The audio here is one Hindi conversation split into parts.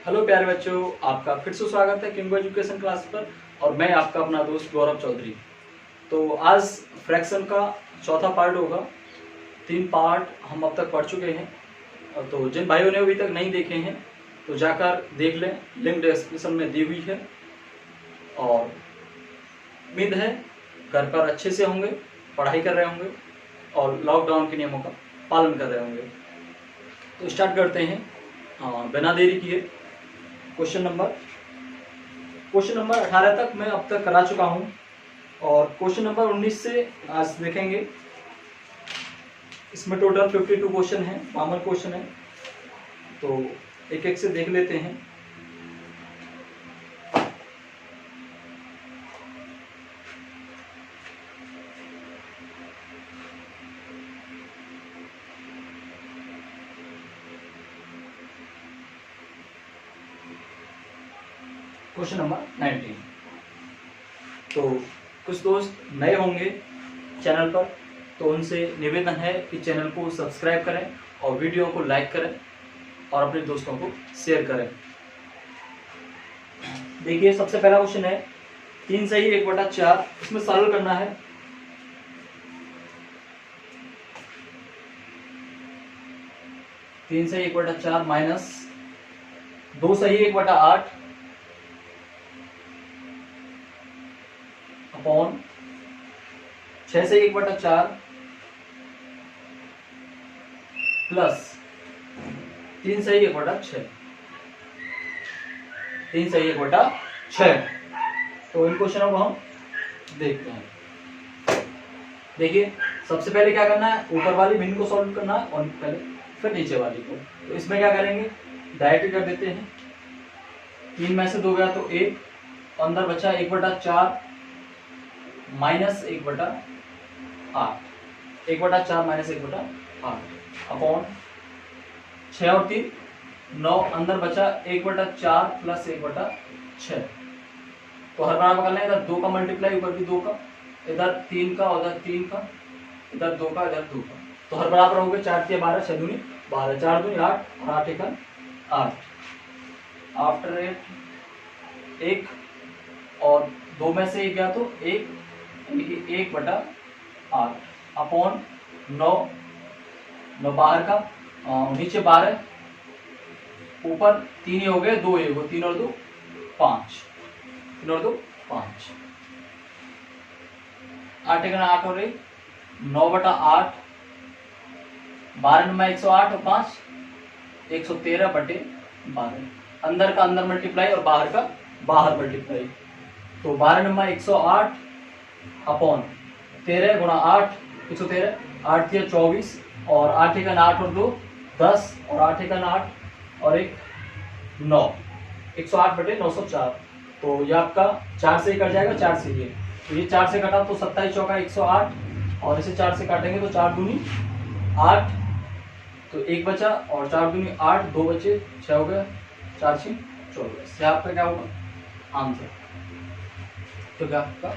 हेलो प्यारे बच्चों, आपका फिर से स्वागत है किंगो एजुकेशन क्लास पर। और मैं आपका अपना दोस्त गौरव चौधरी। तो आज फ्रैक्शन का चौथा पार्ट होगा। 3 पार्ट हम अब तक पढ़ चुके हैं। तो जिन भाइयों ने अभी तक नहीं देखे हैं तो जाकर देख लें, लिंक डिस्क्रिप्शन में दी हुई है। और उम्मीद है घर पर अच्छे से होंगे, पढ़ाई कर रहे होंगे और लॉकडाउन के नियमों का पालन कर रहे होंगे। तो स्टार्ट करते हैं बिना देरी किए। क्वेश्चन नंबर 18 तक मैं अब तक करा चुका हूं और क्वेश्चन नंबर 19 से आज देखेंगे। इसमें टोटल 52 क्वेश्चन है, कॉमन क्वेश्चन है। तो एक एक से देख लेते हैं। Question number 19। तो कुछ दोस्त नए होंगे चैनल पर, तो उनसे निवेदन है कि चैनल को सब्सक्राइब करें और वीडियो को लाइक करें और अपने दोस्तों को शेयर करें। देखिए, सबसे पहला क्वेश्चन है 3 सही 1/4। इसमें सरल करना है। तीन सही 1/4 माइनस 2 सही 1/8 अपॉन 6 सही 1/4 प्लस 3 सही 1/6। 3 सही 1/6। तो इन क्वेश्चनों को हम देखते हैं। देखिए, सबसे पहले क्या करना है, ऊपर वाली भिन्न को सॉल्व करना है और पहले फिर नीचे वाली को। तो इसमें क्या करेंगे, डायरेक्ट कर देते हैं। 3 में से 2 गया तो 1, अंदर बचा 1/4 माइनस 1/8। 1/4 माइनस 1/8 अपॉन 6 और 3 9, अंदर बचा 1/4 प्लस 1/6। तो हर बार करना है, इधर 2 का मल्टीप्लाई, ऊपर भी 2 का, इधर 3 का, उधर 3 का, इधर 2 का, इधर 2 का। तो हर बराबर हो गए 4 × 12, 6 दूनी 12, 4 दूनी 8 और 8 × 8। आफ्टर 1 और 2 में से 1 गया तो 1, यानी कि 1/8 अपॉन 9 बाहर का, नीचे 12, ऊपर 3 ही हो गए, 2 ही हो, 3 और 2 5, 3 और 2 5, 8 × 8 हो रही 9/8, 12 में 108 और 5 113/12। अंदर का अंदर मल्टीप्लाई और बाहर का बाहर मल्टीप्लाई। तो 12 में 108 अपॉन 13 × 8 113, 8 × 24 और 8 × 8 और 2 10 और 8 × 8 और 1 9, 108/904। तो ये आपका 4 से ही कट जाएगा, 4 से ये, तो ये 4 से कटा तो 27 चौका 108 और इसे 4 से काटेंगे तो 4 दूनी 8, तो 1 बचा और 4 दूनी 8, 2 बचे, 6 हो गया, 4 6 24। आपका क्या होगा आंसर। तो क्या आपका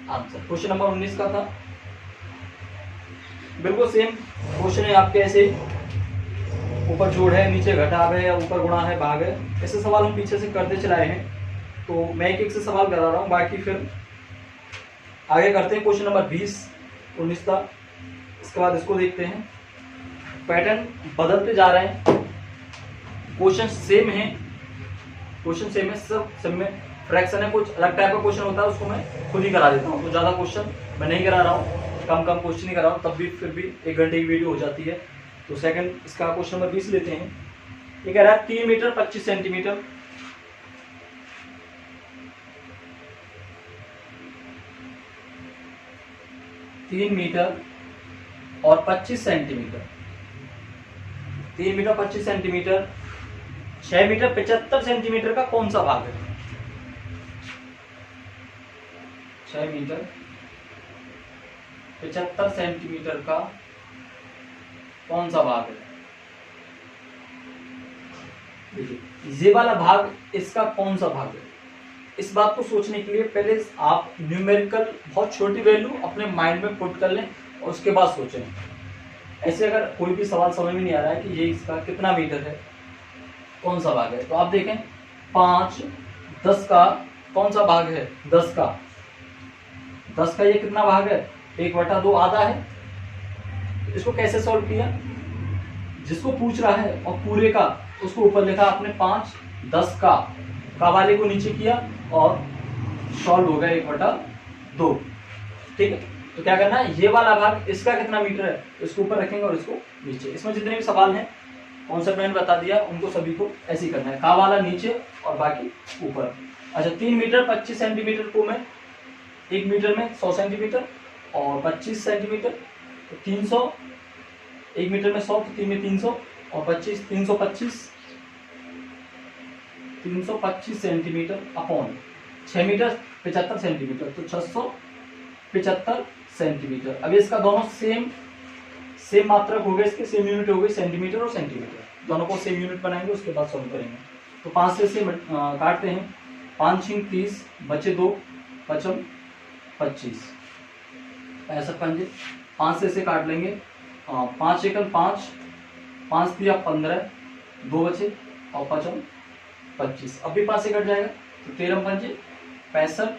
आंसर क्वेश्चन नंबर 19 का था। बिल्कुल सेम क्वेश्चन है आपके, ऐसे ऊपर जोड़ है, नीचे घटाव है, या ऊपर गुणा है, भाग है। ऐसे सवाल हम पीछे से करते चलाए हैं। तो मैं एक एक से सवाल करा रहा हूँ, बाकी फिर आगे करते हैं। क्वेश्चन नंबर 20 19 का, इसके बाद इसको देखते हैं। पैटर्न बदलते जा रहे हैं, क्वेश्चन सेम है, सब में फ्रैक्शन है। कुछ अलग टाइप का क्वेश्चन होता है, उसको मैं खुद ही करा देता हूँ। तो ज्यादा क्वेश्चन मैं नहीं करा रहा हूँ, कम क्वेश्चन ही करा रहा हूँ, तब भी फिर भी 1 घंटे की वीडियो हो जाती है। तो सेकंड इसका क्वेश्चन नंबर 20 लेते हैं। ये कह रहा है 3 मीटर 25 सेंटीमीटर। तीन मीटर और 25 centimetre. 3 metre 25 centimetre 6 metre 75 centimetre का कौन सा भाग है? 6 मीटर 75 सेंटीमीटर का कौन सा भाग है? देखिए, ये वाला भाग इसका कौन सा भाग है? इस बात को सोचने के लिए पहले आप न्यूमेरिकल बहुत छोटी वैल्यू अपने माइंड में पुट कर लें और उसके बाद सोचें। ऐसे अगर कोई भी सवाल समझ में नहीं आ रहा है कि ये इसका कितना मीटर है, कौन सा भाग है। तो आप देखें 5 10 का कौन सा भाग है, 10 का। 10 का ये कितना भाग है, 1/2 आधा है। इसको कैसे सॉल्व किया, जिसको पूछ रहा है और पूरे का उसको ऊपर लिखा आपने 5, 10 का वाले को नीचे किया और सॉल्व हो गया 1/2। ठीक है, तो क्या करना है, ये वाला भाग इसका कितना मीटर है इसको ऊपर रखेंगे और इसको नीचे। इसमें जितने भी सवाल हैं कॉन्सेप्ट मैंने बता दिया, उनको सभी को ऐसे ही करना है, का वाला नीचे और बाकी ऊपर। अच्छा 3 मीटर 25 सेंटीमीटर को मैं 1 मीटर में 100 सेंटीमीटर और 25 सेंटीमीटर तो 300, 1 मीटर में 100 तो 3 में 300 और 25 325 सेंटीमीटर अपॉन 6 मीटर 75 सेंटीमीटर तो 675 सेंटीमीटर। अब इसका दोनों सेम मात्रक हो गए, इसके सेम यूनिट हो गई सेंटीमीटर और सेंटीमीटर, दोनों को सेम यूनिट बनाएंगे उसके बाद सॉल्व करेंगे। तो 5 से काटते हैं, 5 × 30 बचे 2 5 25 65 पंजे 5 से काट लेंगे, 5 एकल 5 5 3 15 2 बचे और 5 25। अब भी 5 से कट जाएगा तो 13 पंजे 65,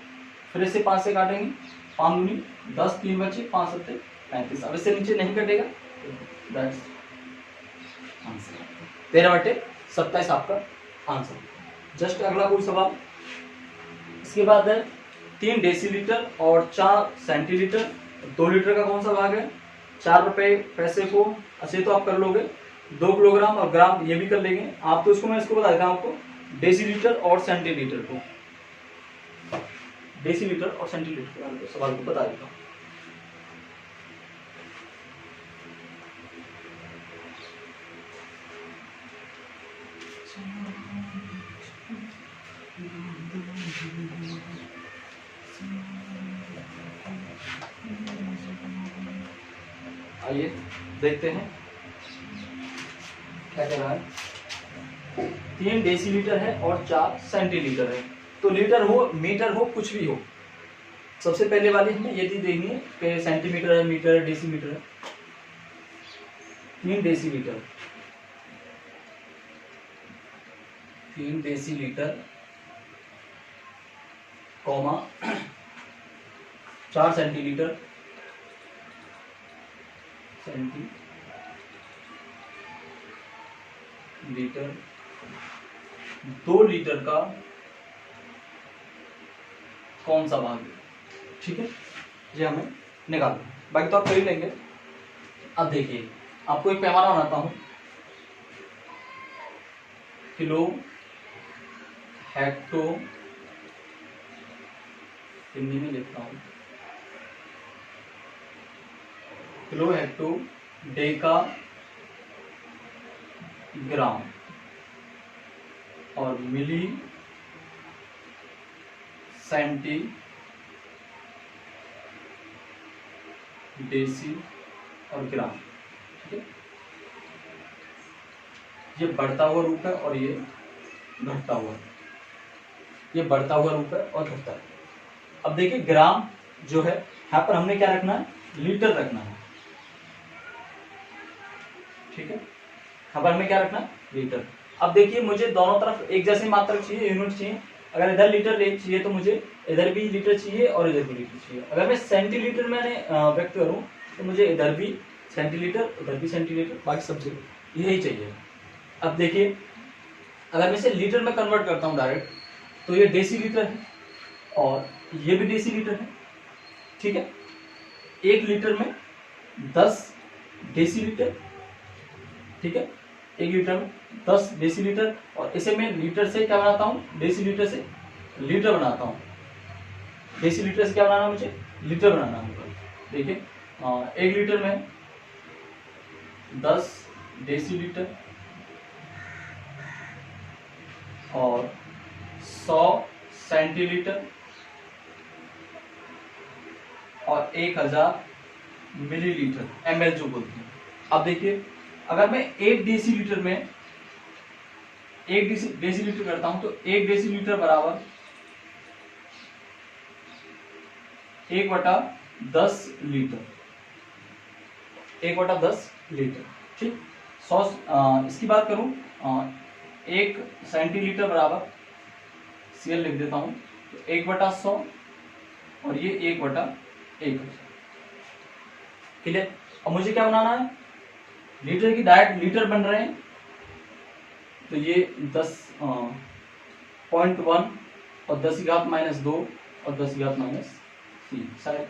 फिर से 5 से काटेंगे, 5 दूनी 10 3 बचे 5 7 35। अब इससे नीचे नहीं कटेगा, दैट्स आंसर 13/27 आपका आंसर। जस्ट अगला कोई सवाल। इसके बाद है 3 डेसीलीटर और 4 सेंटीलीटर। 2 लीटर का कौन सा भाग है, 4 रुपए पैसे को ऐसे तो आप कर लोगे, 2 किलोग्राम और ग्राम ये भी कर लेंगे आप। तो इसको मैं बता देता हूँ आपको, डेसीलीटर और सेंटीलीटर को, डेसीलीटर और सेंटीलीटर के सवाल को बता देता हूँ। आइए देखते हैं क्या कह रहा है। 3 डेसीलीटर है और 4 सेंटीलीटर है। तो लीटर हो मीटर हो कुछ भी हो, सबसे पहले वाली हमें ये चीज देखनी है कि सेंटीमीटर है मीटर है डेसीमीटर है। 3 decilitre 3 decilitre comma 4 centilitre litre 2 litre का कौन सा भाग है। ठीक है, ये हमें निकालना है, बाकी तो आप कर ही लेंगे। अब देखिए आपको एक पैमाना बनाता हूं, किलो हेक्टो हिंदी में लिखता हूं, किलो हेक्टो डेका ग्राम और मिली सेंटी डेसी और ग्राम। ठीक है, ये बढ़ता हुआ रूप है और ये घटता हुआ, ये बढ़ता हुआ रूप है और घटता है। अब देखिए ग्राम जो है यहाँ पर हमने क्या रखना है, लीटर रखना है। ठीक है, यहाँ पर हमें क्या रखना है, लीटर। अब देखिए मुझे दोनों तरफ एक जैसे मात्रक चाहिए, यूनिट चाहिए। अगर इधर लीटर चाहिए तो मुझे इधर भी लीटर चाहिए और इधर भी लीटर चाहिए। अगर मैं सेंटीलीटर में व्यक्त करूं तो मुझे इधर भी सेंटीलीटर उधर भी सेंटीलीटर, बाकी सब जगह यही चाहिए। अब देखिए अगर मैं इसे लीटर में कन्वर्ट करता हूं डायरेक्ट, तो ये डेसीलीटर है और ये भी डेसीलीटर है। ठीक है, 1 लीटर में 10 डेसीलीटर। ठीक है, 1 लीटर में 10 डेसीलीटर और इसे मैं लीटर से क्या बनाता हूँ, डेसीलीटर से लीटर बनाता हूँ। डेसीलीटर से क्या बनाना, मुझे लीटर बनाना होगा। देखिए 1 लीटर में 10 डेसीलीटर और 100 सेंटीलीटर और 1000 मिलीलीटर, ml जो बोलते हैं। अब देखिए अगर मैं 1 डेसीलीटर में 1 डेसीलीटर करता हूं तो 1 डेसीलीटर बराबर 1/10 लीटर, 1/10 लीटर। ठीक, 100 इसकी बात करूं 1 सेंटीलीटर बराबर CL लिख देता हूं, तो 1/100 और ये 1/1। क्लियर। अब मुझे क्या बनाना है, लीटर की डायरेक्ट लीटर बन रहे हैं, तो ये 10.1 और 10⁻², और 10⁻³ शायद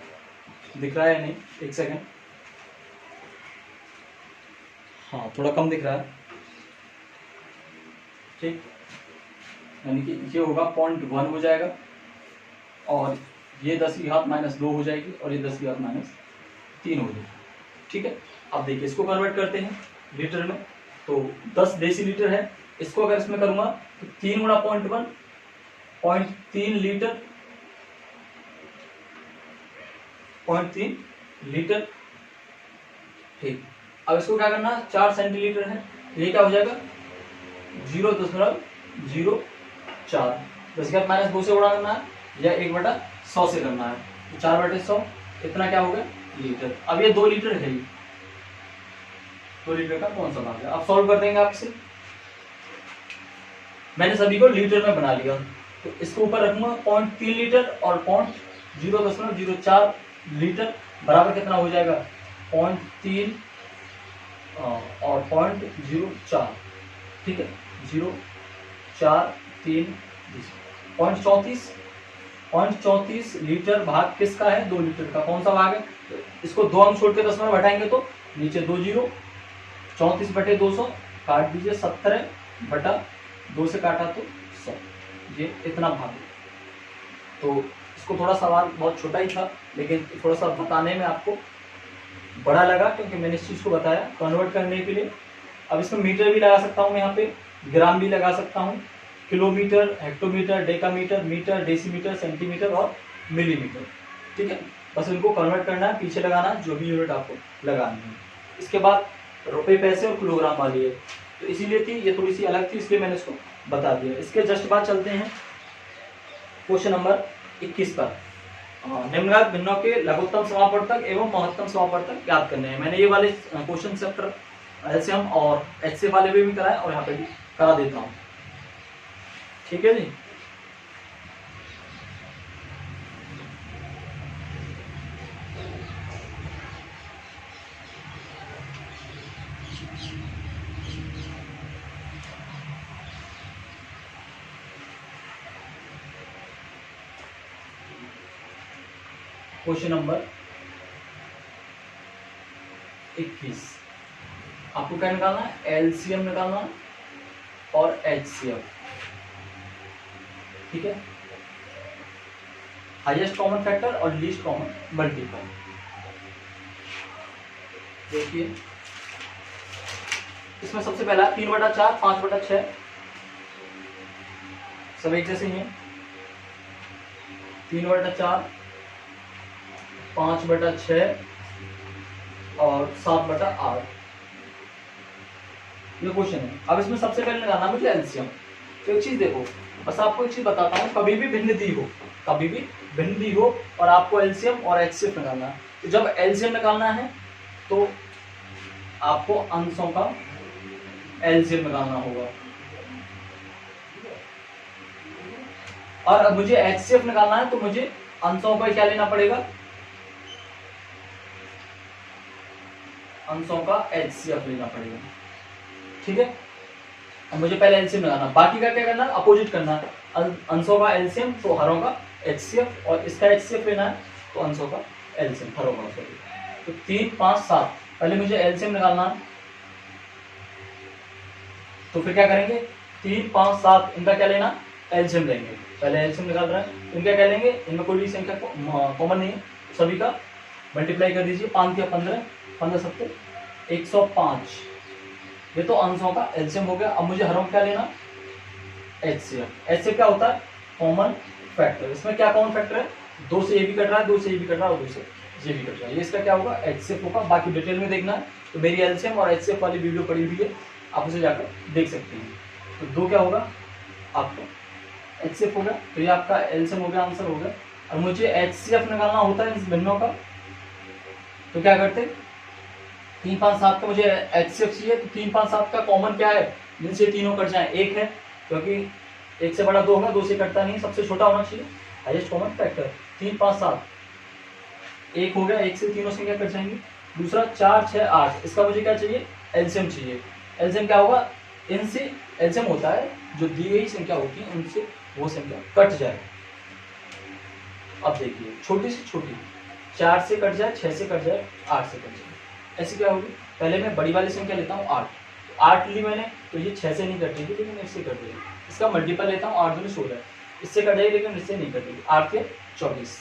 दिख रहा है नहीं, एक सेकेंड, हाँ थोड़ा कम दिख रहा है, ठीक, यानी कि ये होगा 0.1 हो जाएगा, और ये 10⁻² हो जाएगी, और ये 10⁻³ हो जाएगी। ठीक है। अब देखिए इसको कन्वर्ट करते हैं लीटर में, तो 10 डेसीलीटर है, इसको अगर इसमें करूंगा तो 3 गुणा 0.1, 0.3 लीटर, 0.3 लीटर। ठीक, अब इसको क्या करना है, 4 सेंटीलीटर है, ये क्या हो जाएगा 0.04, 10⁻² से गुणा करना है या 1/100 से करना है, तो 4/100 इतना क्या होगा लीटर। अब ये 2 लीटर है, 2 लीटर का कौन सा भाग है, अब सॉल्व कर देंगे आपसे। मैंने सभी को लीटर में बना लिया, तो इसको ऊपर रखूंगा 0.3 लीटर और 0.04 लीटर बराबर कितना हो जाएगा 0.3 और 0.04, ठीक है, 0.43, 0.34 लीटर भाग किसका है, 2 लीटर का, कौन सा भाग है, तो इसको 2 अंक छोड़ के 10 में बैठाएंगे तो नीचे 2 0, 34/200 काट दीजिए, 70/2 से काटा तो 100, ये इतना भाग है। तो इसको थोड़ा सवाल बहुत छोटा ही था, लेकिन थोड़ा सा बताने में आपको बड़ा लगा, क्योंकि मैंने इस चीज को बताया कन्वर्ट करने के लिए। अब इसमें मीटर भी लगा सकता हूँ मैं, यहाँ पे ग्राम भी लगा सकता हूँ, kilometre, hectometre, decametre, metre, decimetre, centimetre और मिलीमीटर। ठीक है, बस इनको कन्वर्ट करना है, पीछे लगाना है जो भी यूनिट आपको लगानी है। इसके बाद रुपए, पैसे और किलोग्राम वाली है, तो इसीलिए थी, ये थोड़ी सी अलग थी, इसलिए मैंने इसको बता दिया। इसके जस्ट बाद चलते हैं क्वेश्चन नंबर 21 पर। निम्नलिखित भिन्नों के लघुत्तम समापवर्तक एवं महत्तम समापवर्तक याद करने हैं। मैंने ये वाले क्वेश्चन चैप्टर एलसीएम और एचसीएफ वाले भी कराए और यहाँ पे भी करा देता हूँ। ठीक है जी। क्वेश्चन नंबर 21, आपको क्या निकालना है, एलसीएम निकालना और एचसीएफ। ठीक है, हाईएस्ट कॉमन फैक्टर और लीस्ट कॉमन मल्टीपल। देखिए इसमें सबसे पहला 3/4, 5/6, सब एक जैसे ही है। 3/4, 5/6 और 7/8 ये क्वेश्चन है। अब इसमें सबसे पहले लगाना मुझे एलसीएम। तो एक चीज देखो, बस आपको एक चीज बताता हूँ, कभी भी भिन्न दी हो और आपको एलसीएम और एचसीएफ निकालना है, तो जब एलसीएम निकालना है तो आपको अंशों का एलसीएम निकालना होगा, और अब मुझे एचसीएफ निकालना है तो मुझे अंशों का क्या लेना पड़ेगा, अंशों का एचसीएफ लेना पड़ेगा। ठीक है, अब मुझे पहले एलसीएम लगाना, बाकी का क्या करना है, अपोजिट करना है। अंशों का एलसीएम तो हरों का एचसीएफ, और इसका एचसीएफ लेना है तो अंशों का एलसीएम हरों का। तो 3, 5, 7 पहले मुझे एलसीएम निकालना है, तो फिर क्या करेंगे, 3, 5, 7 इनका क्या लेना, एलसीएम लेंगे। पहले एलसीएम निकाल रहा है, इनका क्या लेंगे, इनमें कोई भी संख्या कॉमन नहीं है, सभी का मल्टीप्लाई कर दीजिए। 5 या 15, 15 7 105, ये तो अंशों का एलसीएम हो गया। अब मुझे हरों क्या लेना, एचसीएफ। एचसीएफ क्या होता है, कॉमन फैक्टर। इसमें क्या कॉमन फैक्टर है, 2 से ये भी कट रहा है, 2 से ये भी कट रहा है और 2 से ये भी कट रहा है, ये इसका क्या होगा, एचसीएफ होगा। बाकी डिटेल में देखना है तो मेरी एलसीएम और एचसीएफ वाली वीडियो पड़ी हुई है, आप उसे जाकर देख सकते हैं। तो 2 क्या होगा आपका एचसीएफ हो गया, तो ये आपका एलसीएम हो गया, आंसर हो गया। और मुझे एचसीएफ निकालना होता है इस भिन्नों का, तो क्या करते, 3, 5, 7 का मुझे एचसीएफ चाहिए, तो 3, 5, 7 का कॉमन क्या है, जिनसे तीनों कट जाए। एक है क्योंकि एक से बड़ा 2 होगा, 2 से कटता नहीं, सबसे छोटा होना चाहिए, हाईएस्ट कॉमन फैक्टर। 3 5 7 एक हो गया, एक से तीनों संख्या कट जाएंगी। दूसरा 4 6 8, इसका मुझे क्या चाहिए, एलसीएम चाहिए। एलसीएम क्या होगा, इनसे एलसीएम होता है जो दी गई संख्या होती है उनसे वो संख्या कट जाए। अब देखिए छोटी से छोटी 4 से कट जाए, 6 से कट जाए, 8 से कट जाए, ऐसी क्या होगी। पहले मैं बड़ी वाली संख्या लेता हूँ 8, 8 ली मैंने तो ये 6 से नहीं कटेगी लेकिन इससे कट जाएगी। इसका मल्टीपल लेता हूँ 8 दूनी 16, इससे कट जाएगी लेकिन इससे नहीं कटेगी। 8 के 24,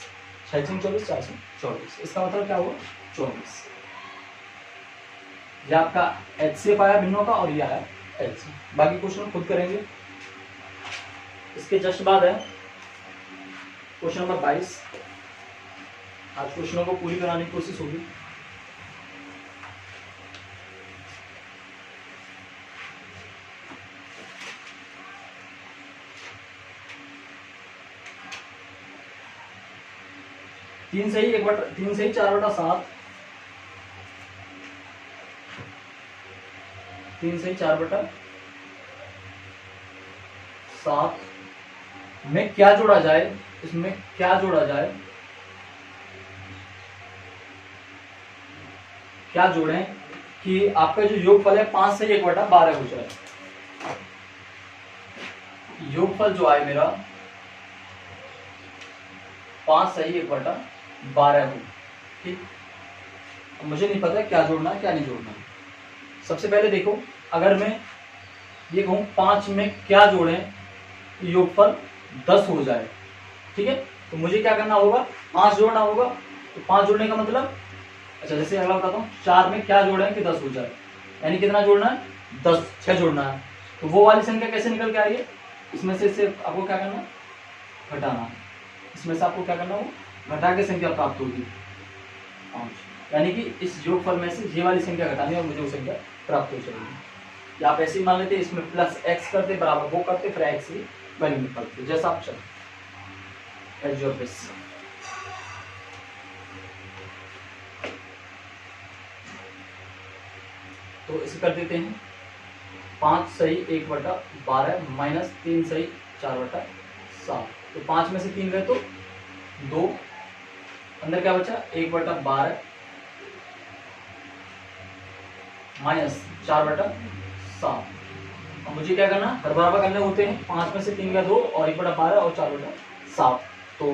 6 से 24, 4 से 24, इसका मतलब क्या हुआ 24। ये आपका एचसीएफ आया भिन्नों का और ये आया एलसीएम। बाकी क्वेश्चन खुद करेंगे। इसके जस्ट बाद है क्वेश्चन नंबर 22। आज क्वेश्चनों को पूरी कराने की कोशिश होगी। तीन सही 4/7, 3 सही 4/7 में क्या जोड़ा जाए, इसमें क्या जोड़ा जाए, क्या जोड़ें कि आपका जो योगफल है 5 सही 1/12 हो जाए। योगफल जो आए मेरा 5 सही 1/12 हो। ठीक, मुझे नहीं पता क्या जोड़ना है क्या नहीं जोड़ना है। सबसे पहले देखो, अगर मैं ये कहूं 5 में क्या जोड़ें योगफल 10 हो जाए, ठीक है, तो मुझे क्या करना होगा, 5 जोड़ना होगा। तो 5 जोड़ने का मतलब, अच्छा जैसे अगला बताता हूँ, 4 में क्या जोड़ें कि 10 हो जाए, यानी कितना जोड़ना है 10, 6 जोड़ना है। तो वो वाली संख्या कैसे निकल के आ रही है, इसमें से आपको क्या करना, घटाना। इसमें से आपको क्या करना हो, घटा के संख्या प्राप्त होगी 5, यानी कि इस योगफल में से ये वाली संख्या घटानी और मुझे वो संख्या प्राप्त हो जाएगी। या आप ऐसे ही मान लेते, इसमें प्लस एक्स करते बराबर वो करते, फिर एक्स की वैल्यू निकालते, जैसा आप चलो एज योर विश। तो इसे कर देते हैं 5 सही 1/12 माइनस 3 सही 4/7। तो 5 में से 3 गए तो 2, अंदर क्या बचा 1/12 माइनस 4/7। अब मुझे क्या करना, हर बराबर करने होते हैं। 5 में से 3 का 2 और 1/12 और 4/7, तो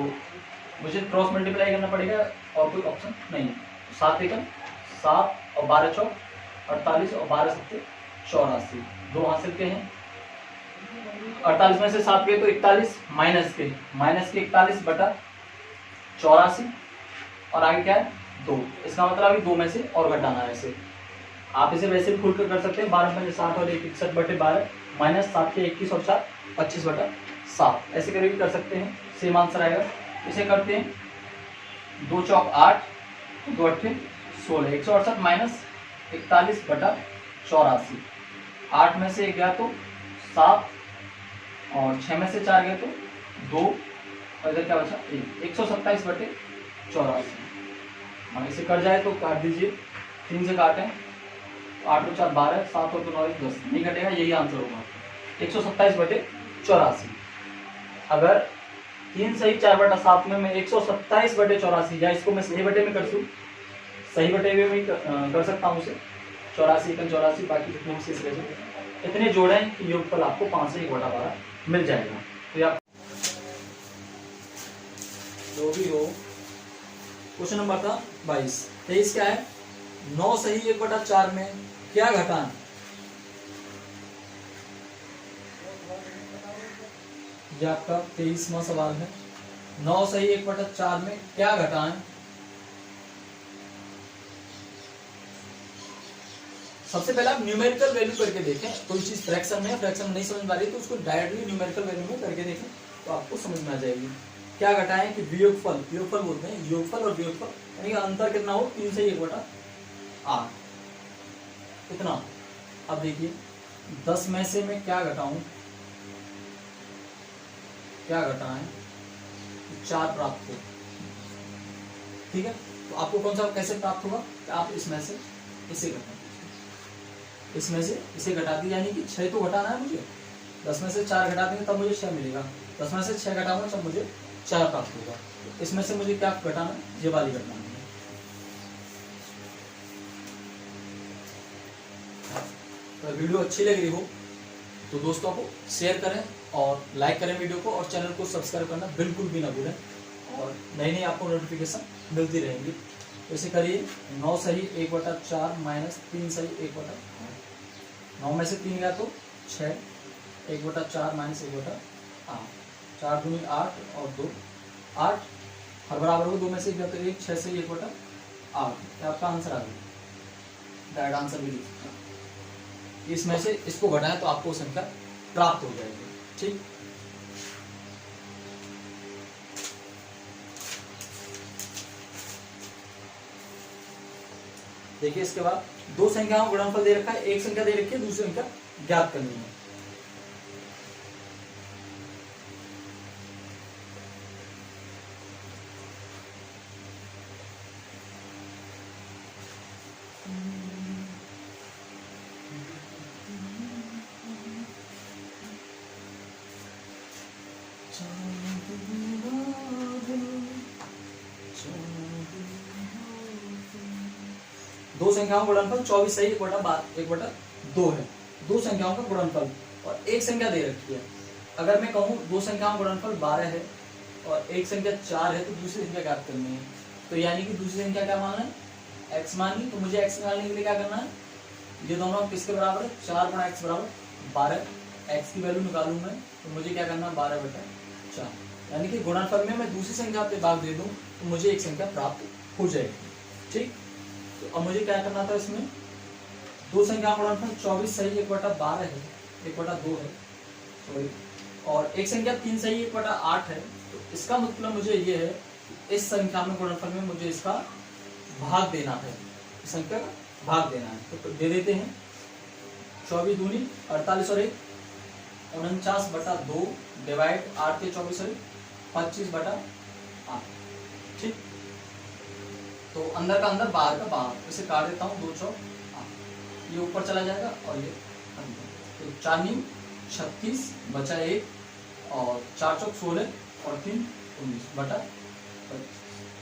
मुझे क्रॉस मल्टीप्लाई करना पड़ेगा और कोई ऑप्शन नहीं है। 7 एकम 7 और 12 चौक 48 और 12 सत्ते 84, 2 हासिल के हैं। 48 में से 7 गए तो 41 माइनस के 41/84 और आगे क्या है 2। इसका मतलब अभी 2 में से और घटाना है। ऐसे आप इसे वैसे भी खुलकर कर सकते हैं। 12 में 60 और 61/12 माइनस 7 के 21 और 4 25/7, ऐसे करके भी कर सकते हैं, सेम आंसर आएगा। इसे करते हैं 2 चौक 8, 2 8 16, 168 माइनस 41/84। 8 में से 1 गया तो 7 और 6 में से 4 गए तो 2 और इधर क्या बचा 1, 127/84। हाँ, इसे कट जाए तो काट दीजिए, 3 से काटें, 8 और 4 12, 7 और 2 9 10, नहीं कटेगा, यही आंसर होगा 127/84। अगर 3 सही 4/7 में मैं 127/84, या इसको मैं सही बटे में कर दूं, सही बटे में भी कर सकता हूँ उसे, 84 एकम 84, बाकी जितने शेष रह जाए इतने जोड़ें कि योगफल आपको 5 से 1/12 मिल जाएगा। तो या जो भी हो, क्वेश्चन नंबर था 22। 23 क्या है, 9 सही 1/4 में क्या घटाएं। यह आपका 23वां सवाल है। 9 सही 1/4 में क्या घटाएं। सबसे पहले आप न्यूमेरिकल वैल्यू करके देखें। कोई चीज फ्रैक्शन में है, फ्रैक्शन नहीं समझ में आ रही तो उसको डायरेक्टली न्यूमेरिकल वैल्यू में करके देखें तो आपको समझ में आ जाएगी। क्या घटाएं कि वियोगफल, वियोगफल बोलते हैं, योगफल और वियोगफल, यानी कि अंतर कितना हो, 3 से 1/8 कितना। अब देखिए 10 में से मैं क्या घटाऊं, क्या घटाएं 4 प्राप्त हो। ठीक है, तो आपको कौन सा कैसे प्राप्त होगा, आप इसमें से इसे घटाएं। इसमें से इसे घटा दी, यानी कि 6 तो घटाना है मुझे, 10 में से 4 घटा देंगे तब मुझे 6 मिलेगा, 10 में से 6 घटाऊंगा तब मुझे 4 प्राप्त होगा। इसमें से मुझे क्या घटाना है, ये वाली घटाना है। तो वीडियो अच्छी लग रही हो तो दोस्तों को शेयर करें और लाइक करें वीडियो को, और चैनल को सब्सक्राइब करना बिल्कुल भी ना भूलें, और नई नई आपको नोटिफिकेशन मिलती रहेंगी। तो इसे करिए, 9 सही 1/4 माइनस 3 सही 1/8, 9 में से 3 गया तो 6, 1/4 माइनस 1/8, 4 दूनी 8 और 2 8, हर बराबर हो 2 में से गया तो 1, 6 सही 1/8, क्या आपका आंसर आ गया, डायरेक्ट आंसर भी लिख सकते हैं। इसमें से इसको घटाएं तो आपको संख्या प्राप्त हो जाएगी। ठीक, देखिए इसके बाद दो संख्याओं का गुणनफल दे रखा है, एक संख्या दे रखी है, दूसरी संख्या ज्ञात करनी है। दो संख्याओं का गुणनफल 24 सही 1/2 है। दो संख्याओं का गुणनफल और एक संख्या दे रखी है। अगर मैं कहूँ दो संख्याओं का गुणनफल 12 है और एक संख्या 4 है, तो दूसरी संख्या ज्ञात करनी है। तो यानी कि दूसरी संख्या क्या मानना है, x मानी। तो मुझे x निकालने के लिए क्या करना है, ये दोनों किसके बराबर है, 4 गुणा x बराबर 12। x की वैल्यू निकालूं मैं, तो मुझे क्या करना है, 12/4, यानी कि गुणनफल में मैं दूसरी संख्या पे भाग दे दूं तो मुझे एक संख्या प्राप्त हो जाएगी। ठीक, तो अब मुझे क्या करना था, इसमें दो संख्या का गुणनफल 24 सही 1/12 है, 1/2 है सॉरी, और एक संख्या 3 सही 1/8 है। तो इसका मतलब मुझे ये है, इस संख्या में गुणनफल में मुझे इसका भाग देना है, इस संख्या का भाग देना है। तो दे देते हैं, 24 दूनी 48 और 1 49/2 डिवाइड 8 के 24 और 25/8। ठीक, तो अंदर का अंदर बाहर का बाहर, इसे काट देता हूँ, 2 चौक 8, ये ऊपर चला जाएगा और ये अंदर। तो 4 न्यू 36 बचा 1 और 4 चौक 16 और 3 19/25,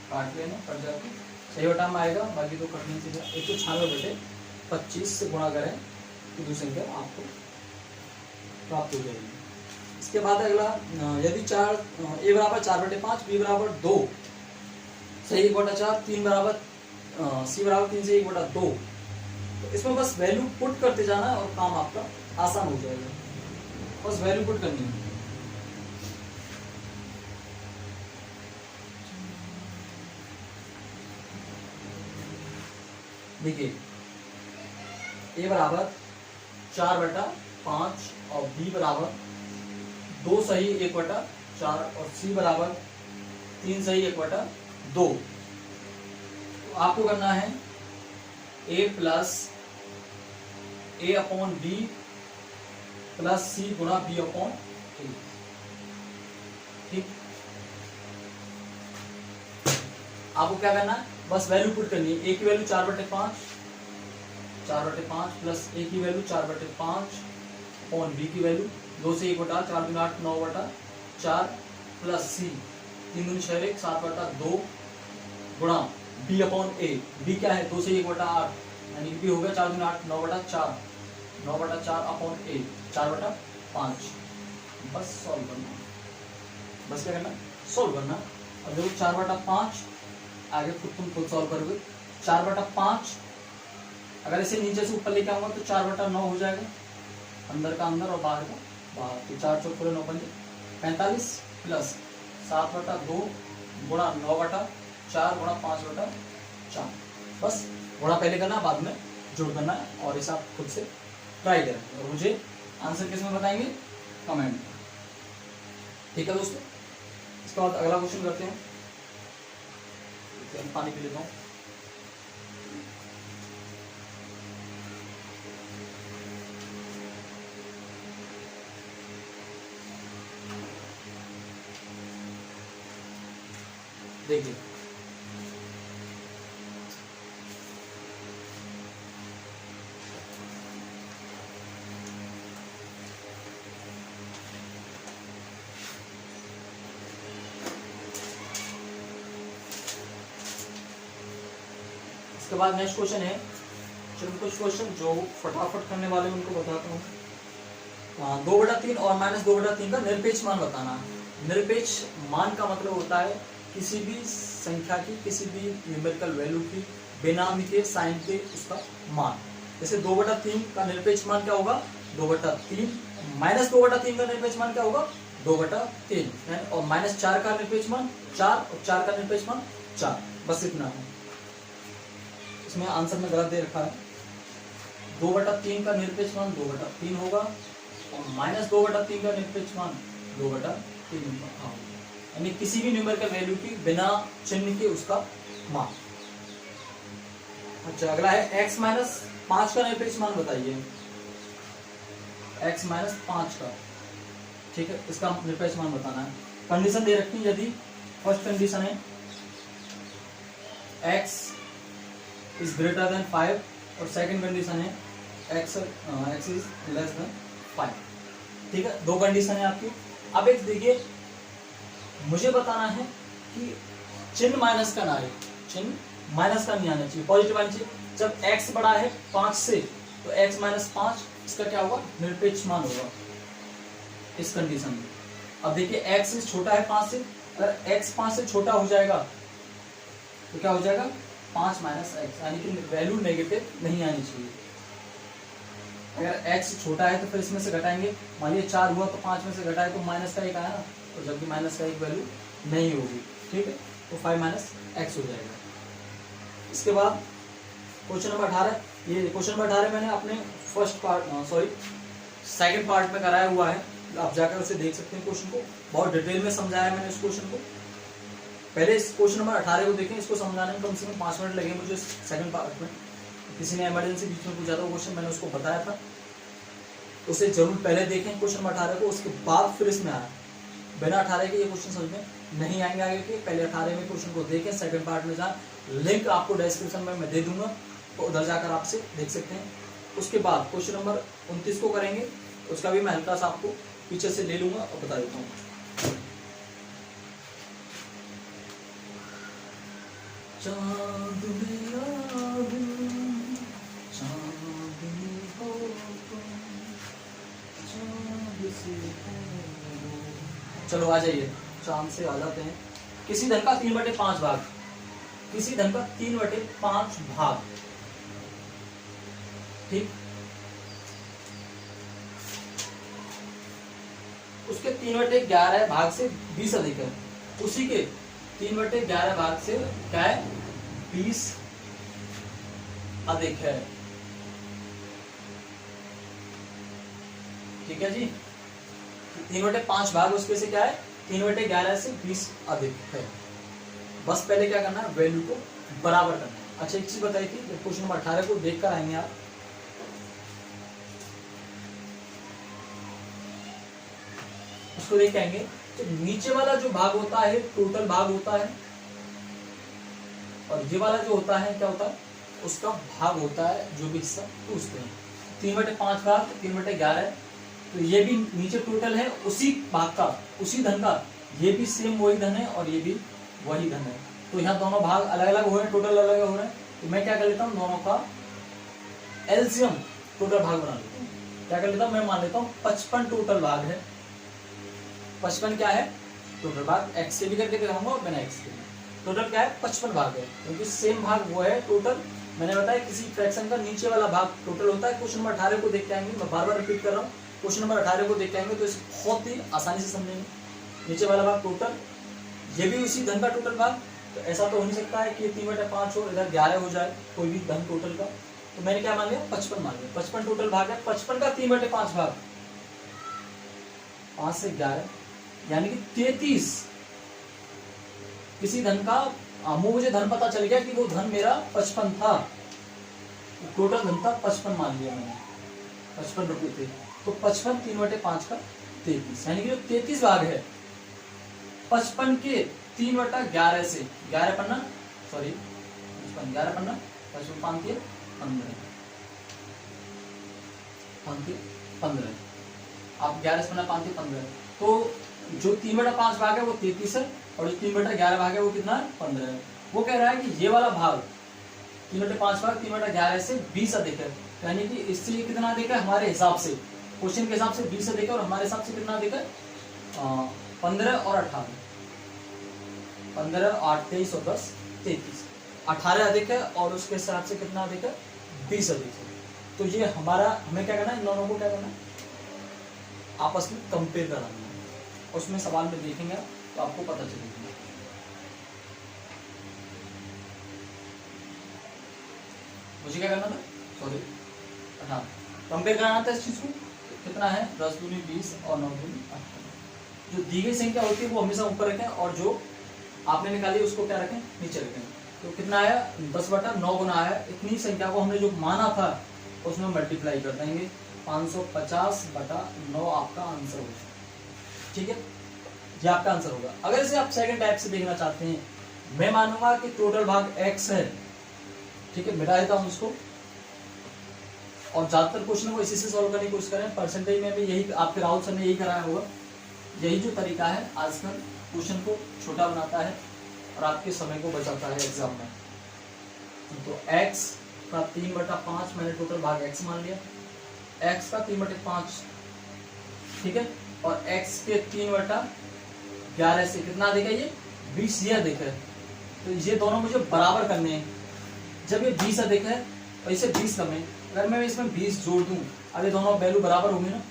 काट लेना, कट जाएगा, सही बटा में आएगा, बाकी तो कटने से 196/25 से गुणा करें तो दूसरी संख्या आपको प्राप्त हो जाएगी। इसके बाद अगला, यदि a बराबर 4/5, b बराबर 2 सही 1/4, 3 बराबर c बराबर 3 से 1/2, तो इसमें बस वैल्यू पुट करते जाना है और काम आपका आसान हो जाएगा। बस वैल्यू पुट करनी है। देखिए a बराबर 4/5 और b बराबर 2 सही 1/4 और c बराबर 3 सही 1/2। तो आपको करना है a plus a/b plus c गुणा b/a। ठीक, आपको क्या करना है, बस वैल्यू पुट करनी है। a की वैल्यू 4/5 प्लस a की वैल्यू 4/5 अपॉन b की वैल्यू 2 से 1/8, 4 दूनी 8, 9/4 प्लस c 3 दूनी 6 1 7/2 गुणा b/a। b क्या है, 2 से 1/8, यानी कि b हो गया 4 दूनी 8, 9/4 9/4 अपॉन a 4/5। बस सॉल्व करना, बस क्या करना, सॉल्व करना। और देखो 4/5 आगे खुद सॉल्व करोगे। 4/5 अगर इसे नीचे से ऊपर लेके आऊंगा तो 4/9 हो जाएगा, अंदर का अंदर और बाहर का बाहर। तो 4 चौक 9 पंजे 45 प्लस 7/2 गुणा 9/4 गुणा 5/4। बस गुणा पहले करना, बाद में जोड़ करना है, और इसे आप खुद से ट्राई करें और मुझे आंसर किस में बताएंगे, कमेंट में। ठीक है दोस्तों, इसके बाद अगला क्वेश्चन करते हैं। पानी पी लेता हूँ। देखिए उसके बाद नेक्स्ट क्वेश्चन है, चलो कुछ क्वेश्चन जो फटाफट करने वाले हैं उनको बताता हूँ। 2/3 और -2/3 का निरपेक्ष मान बताना। निरपेक्ष मान का मतलब होता है किसी भी संख्या की, किसी भी न्यूमेरिकल वैल्यू की बिना के साइन के उसका मान। जैसे 2/3 का निरपेक्ष मान क्या होगा 2/3, -2/3 का निरपेक्ष मान क्या होगा 2/3, और -4 का निरपेक्ष मान 4 और 4 का निरपेक्ष मान 4। बस इतना है। इसमें आंसर में गलत दे रखा है। 2/3 का निरपेक्ष मान 2/3 होगा और -2/3 का निरपेक्ष मान 2/3 होगा, यानी किसी भी न्यूमेरिकल वैल्यू की बिना चिन्ह के उसका मान। अच्छा, अगला है x - 5 का निरपेक्ष मान बताइए। x - 5 का, ठीक है, इसका निरपेक्ष मान बताना है। कंडीशन दे रखी है, यदि फर्स्ट कंडीशन है x इज ग्रेटर देन 5 और सेकंड कंडीशन है x इज लेस देन 5, ठीक है, दो कंडीशन है आपकी। अब एक देखिए, मुझे बताना है कि चिन्ह माइनस का ना आए, चिन्ह माइनस का नहीं आना चाहिए, पॉजिटिव आना चाहिए। जब x बड़ा है 5 से तो x - 5 इसका क्या होगा निरपेक्ष मान होगा इस कंडीशन में। अब देखिए x छोटा है 5 से, अगर x 5 से छोटा हो जाएगा तो क्या हो जाएगा 5 - x, यानी कि वैल्यू नेगेटिव नहीं आनी चाहिए। अगर x छोटा है तो फिर इसमें से घटाएंगे, मान लीजिए 4 हुआ तो 5 में से घटाए तो माइनस का 1 आया ना, तो जबकि माइनस का 1 वैल्यू नहीं होगी, ठीक है, तो 5 - x हो जाएगा। इसके बाद क्वेश्चन नंबर 18, ये क्वेश्चन नंबर 18 मैंने अपने सेकंड पार्ट में कराया हुआ है, आप जाकर उसे देख सकते हैं। क्वेश्चन को बहुत डिटेल में समझाया मैंने इस क्वेश्चन को। पहले इस क्वेश्चन नंबर 18 को देखें, इसको समझाने में कम से कम 5 मिनट लगे मुझे सेकंड पार्ट में। किसी ने इमरजेंसी बीच में पूछा था क्वेश्चन, मैंने उसको बताया था, उसे जरूर पहले देखें क्वेश्चन नंबर 18 को, उसके बाद फिर इसमें आया। बिना 18 के ये क्वेश्चन समझ में नहीं आएंगे आगे के, पहले 18 में क्वेश्चन को देखें, सेकंड पार्ट में जाए, लिंक आपको डिस्क्रिप्शन में मैं दे दूंगा, तो उधर जाकर आपसे देख सकते हैं। उसके बाद क्वेश्चन नंबर 29 को करेंगे, उसका भी मैं हल्का सा आपको पीछे से ले लूंगा और बता देता हूँ। चलो आ जाइए, चांद से आ जाते हैं। किसी धन का 3/5 भाग, किसी धन का 3/5 भाग, ठीक, उसके 3/11 भाग से 20 अधिक है, उसी के 3/11 भाग से क्या है 20 अधिक है, ठीक है जी। 3/5 भाग उसके से क्या है 3/11 से 20 अधिक है। बस पहले क्या करना है वैल्यू को बराबर करना है। अच्छा, एक चीज बताई थी, क्वेश्चन नंबर 18 को देख कर आएंगे आप, उसको देख के आएंगे। तो नीचे वाला जो भाग होता है टोटल भाग होता है, और ये वाला जो होता है क्या होता है उसका भाग होता है, जो भी हिस्सा पूछते हैं। 3/5 भाग 3/11, तो ये भी नीचे टोटल है उसी भाग का, उसी धन का, ये भी सेम वही धन है और ये भी वही धन है। तो यहाँ दोनों भाग अलग अलग हो रहे हैं, टोटल अलग अलग हो रहे हैं, तो मैं क्या कर लेता हूँ दोनों का एलसीएम टोटल भाग बना लेता हूँ। क्या कर लेता हूँ मैं मान लेता हूँ 55 टोटल भाग है। 55 क्या है टोटल भाग, एक्स से भी करके दिखाऊंगा और बिना एक्स के। टोटल क्या है 55 भाग है, क्योंकि सेम भाग वो है टोटल। मैंने बताया किसी फ्रैक्शन का नीचे वाला भाग टोटल होता है। क्वेश्चन नंबर 18 को देख के आएंगे, मैं बार बार रिपीट कर रहा हूँ, क्वेश्चन नंबर 18 को देख के आएंगे तो इस बहुत ही आसानी से समझेंगे। नीचे वाला भाग टोटल, ये भी उसी धन का टोटल भाग, तो ऐसा तो हो नहीं सकता है कि 3/5 हो इधर 11 हो जाए कोई भी धन टोटल का। तो मैंने क्या मान लिया 55 मान लिया। 55 टोटल भाग है, 55 का 3/5 भाग 5 से 11 यानी कि 33। किसी धन का मुझे धन पता चल गया कि वो धन मेरा 55 था, टोटल धन था 55 मान लिया मैंने, 55 रुपये थे। तो 55 3/5 का 33 यानी कि जो 33 भाग है 55 के 3/11 से 11 पन्ना सॉरी 11 पन्ना 55 5 के 15 आप 11 पन्ना 5 के 15। तो जो 3/5 भाग है वो 33 है और जो 3/11 भाग है वो कितना है 15 है। वो कह रहा है कि ये वाला भाग 3/5 भाग 3/11 से 20 अधिक है, यानी कि इससे ये कितना अधिक है हमारे हिसाब से, क्वेश्चन के हिसाब से 20 अधिक है और हमारे हिसाब से कितना अधिक है 15 और 18, 15 8 23 और 10 33, 18 अधिक है और उसके हिसाब से कितना अधिक है 20 अधिक है। तो ये हमारा, हमें क्या करना है, इन दोनों को क्या करना है, आपस में कंपेयर कराना है। उसमें सवाल में देखेंगे तो आपको पता चलेगा। मुझे क्या करना था, सॉरी, हाँ, कंपेयर कराना था इस चीज को। कितना है 10 दूनी 20 और 9 दूनी 18। जो दी गई संख्या होती है वो हमेशा ऊपर रखें और जो आपने निकाली उसको क्या रखें, नीचे रखें। तो कितना आया 10/9 गुना आया, इतनी संख्या को हमने जो माना था उसमें मल्टीप्लाई कर देंगे, 550/9 आपका आंसर होगा। ठीक है, ये आपका आंसर होगा। अगर इसे आप सेकंड टाइप से देखना चाहते हैं, मैं मानूंगा कि टोटल भाग x है, ठीक है, मिटा देता हूं इसको, और ज्यादातर क्वेश्चन को इसी से सॉल्व करने की कोशिश करें। परसेंटेज में भी यही आपके राहुल सर ने यही कराया होगा। यही जो तरीका है आजकल क्वेश्चन को छोटा बनाता है और आपके समय को बचाता है एग्जाम में। तो x का 3/5 मैंने टोटल भाग x मान लिया, x का 3/5, ठीक है, और x के 3/11 से कितना अधिक है, ये 20 ये अधिक है। तो ये दोनों मुझे बराबर करने हैं। जब ये 20 अधिक है और इसे 20 कम है, अगर मैं इसमें 20 जोड़ दूं, अब ये दोनों वैल्यू बराबर होंगे ना,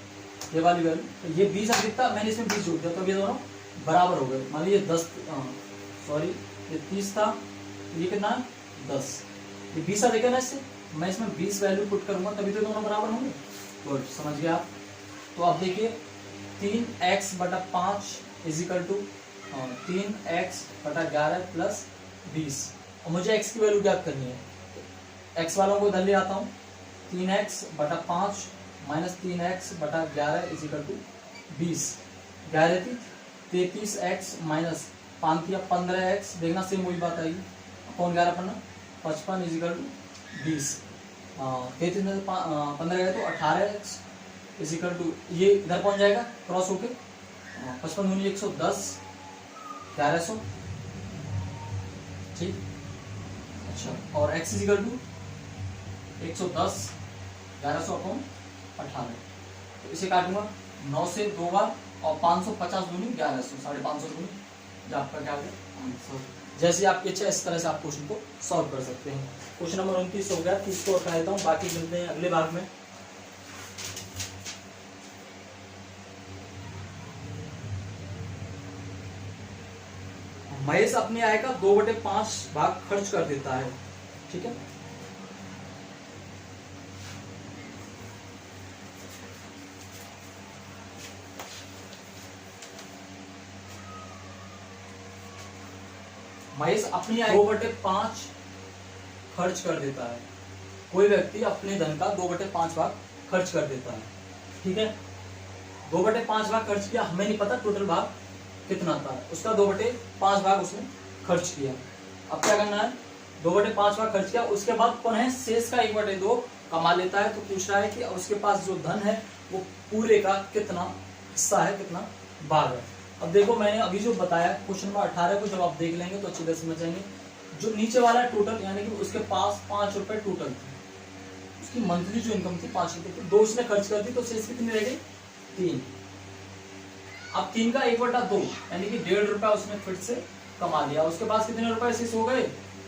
ये वाली वैल्यू, तो ये 20 अधिक था, मैंने इसमें 20 जोड़ दिया, तो ये दोनों बराबर हो गए। मान लीजिए 10, सॉरी ये 30 था, ये कितना 10, ये 20 अधिक है ना, इससे मैं इसमें 20 वैल्यू पुट करूंगा तभी तो दोनों बराबर होंगे। गुड, समझ गए आप। तो अब देखिए 3x/5 is equal to 3x/11 plus 20, और मुझे x की वैल्यू ज्ञात करनी है। x वालों को इधर ले आता हूँ, 3x/5 minus 3x/11 is equal to 20, 11 थी 33x माइनस 5 थी 15x, देखना सेम वही बात आएगी, कौन 11 पन्ना 55 इजिकल टू 20, 33 में 15 गए तो 18x इजिकल टू, ये इधर पहुंच जाएगा क्रॉस होके, 55 दूनी 110, 1100, ठीक। अच्छा, और x इजिकल टू 110, 1100 अपॉन 18, तो इसे काटूंगा 9 से 2 बार और 550 दूनी 1100, 550 दूनी, जो आपका क्या हो गया आंसर। जैसे आपकी इच्छा इस तरह से आप क्वेश्चन को सॉल्व कर सकते हैं। क्वेश्चन नंबर 29 हो गया, 30 को उठा देता हूँ, बाकी मिलते हैं अगले भाग में। महेश अपनी आय का 2/5 भाग खर्च कर देता है, ठीक है। महेश अपनी आय 2/5 खर्च कर देता है। कोई व्यक्ति अपने धन का 2/5 भाग खर्च कर देता है, ठीक है। 2/5 भाग खर्च किया, हमें नहीं पता टोटल भाग कितना था, उसका 2/5 भाग उसने खर्च किया। अब क्या करना है, 2/5 भाग खर्च किया, उसके बाद कौन है शेष का 1/2 कमा लेता है। तो पूछ रहा है कि उसके पास जो धन है वो पूरे का कितना हिस्सा है, कितना भाग है। अब देखो मैंने अभी जो बताया क्वेश्चन नंबर 18 को जब आप देख लेंगे तो अच्छी तरह समझ जाएंगे। जो नीचे वाला टोटल, यानी कि उसके पास 5 रुपए टोटल थे, उसकी मंथली जो इनकम थी 5 रुपए थी, 2 उसने खर्च कर दी, तो शेष कितनी रह गई 3। अब 3 का 1/2 यानी कि 1.5 रुपया उसने फिर से कमा लिया। उसके पास कितने रुपए शेष हो गए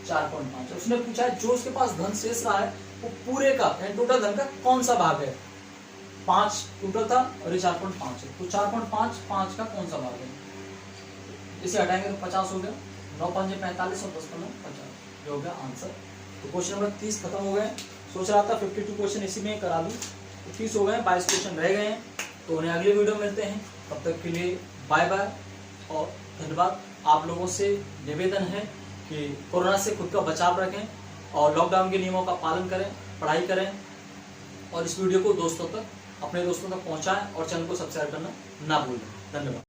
4.5। उसने पूछा जो उसके पास धन शेष रहा है वो पूरे का यानी टोटल धन का कौन सा भाग है। 5 टोटल था और ये 4.5 है, तो 4.5 5 का कौन सा भाग है। इसे हटाएंगे तो 50 हो गया, 9 5 45 और 10 5 50, ये हो गया आंसर। तो क्वेश्चन नंबर 30 खत्म हो गए। सोच रहा था 52 क्वेश्चन इसी में करा दूं, तो 30 हो गए, 22 क्वेश्चन रह गए हैं। तो उन्हें अगले वीडियो मिलते हैं, तब तक के लिए बाय बाय और धन्यवाद। आप लोगों से निवेदन है कि कोरोना से खुद का बचाव रखें और लॉकडाउन के नियमों का पालन करें, पढ़ाई करें, और इस वीडियो को दोस्तों तक, अपने दोस्तों तक पहुंचाएं और चैनल को सब्सक्राइब करना ना भूलें। धन्यवाद।